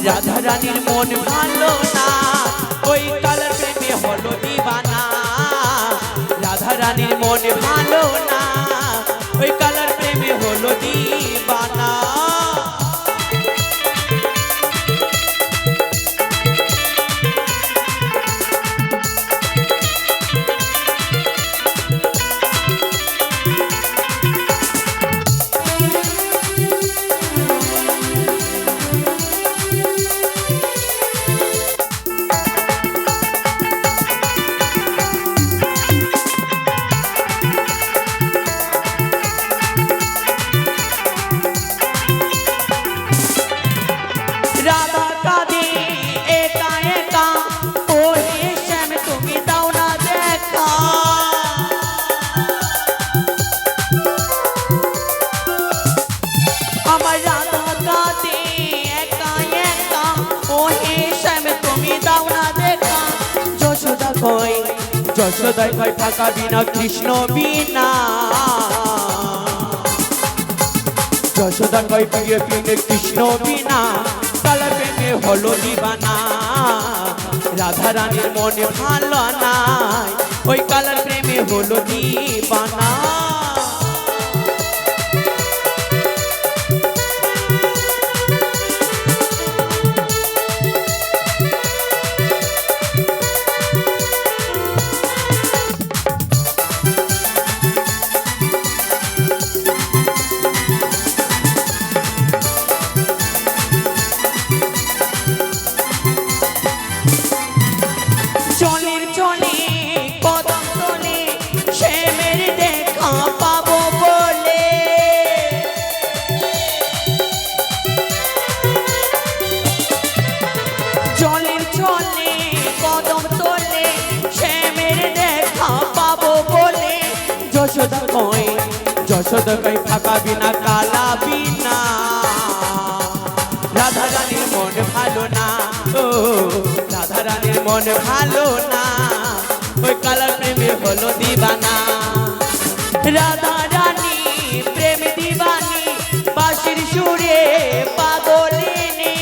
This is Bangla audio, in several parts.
রাধা রানীর মন ভালো না, ওই কালার প্রেমে হলো দিবানা। রাধা রানীর মন ভালো না, ওই কালার প্রেমে হলো দিবানা। রাধা কাঁদে একা একা, ওরে শ্যাম তুমি দাও না দেখা। আমার রাধা কাঁদে একা একা, ওরে শ্যাম তুমি দাও না দেখা। যশোদা কয়, যশোদা কয় থাকা বিনা কৃষ্ণ বিনা। যশোদা কয় প্রিয় প্রিয় কৃষ্ণ বিনা, কালার প্রেমে হলো দিবানা। রাধা রানীর মনে ভালো নাই, ওই কালার প্রেমে হলো দিবানা। চলের চলে কদম তলে, শ্যামের দেখা পাবো বলে। চলের চলে কদম তলে, শ্যামের দেখা পাবো বলে। যশোদা কয়, যশোদা কয় থাকা বিনা কালা বিনা। রাধা রানীর মন ভালো না, ও রাধা রানীর মন ভালো না, ওই কালার প্রেমে হলো দিবানা। রাধা রানী প্রেম দিবানি, বাঁশির সুরে পাগলিনী।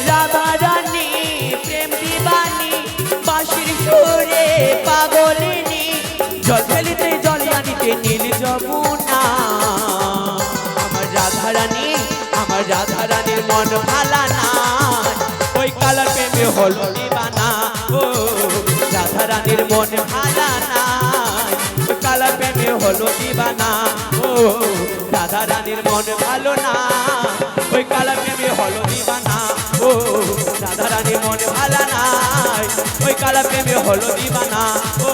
রাধা রানী প্রেম দিবানি, বাঁশির সুরে পাগলিনী। জল ফেলিতে জল আনিতে নীল যমুনা। আমার রাধা রানী, আমার রাধা রানীর মন ভালা না, ওই কালার প্রেমে হলো দিবানা। ও রাধা রানীর মন ভালা না, ওই কালার প্রেমে হলো দিবানা। ও রাধা রানীর মন ভালো না, ওই কালার প্রেমে হলো দিবানা। ও রাধা রানীর মন ভালা না, ওই কালার প্রেমে হলো দিবানা। ও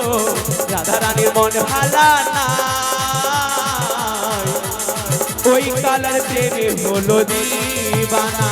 রাধা রানীর মন ভালা না, ওই কালার প্রেমে হলো দিবানা।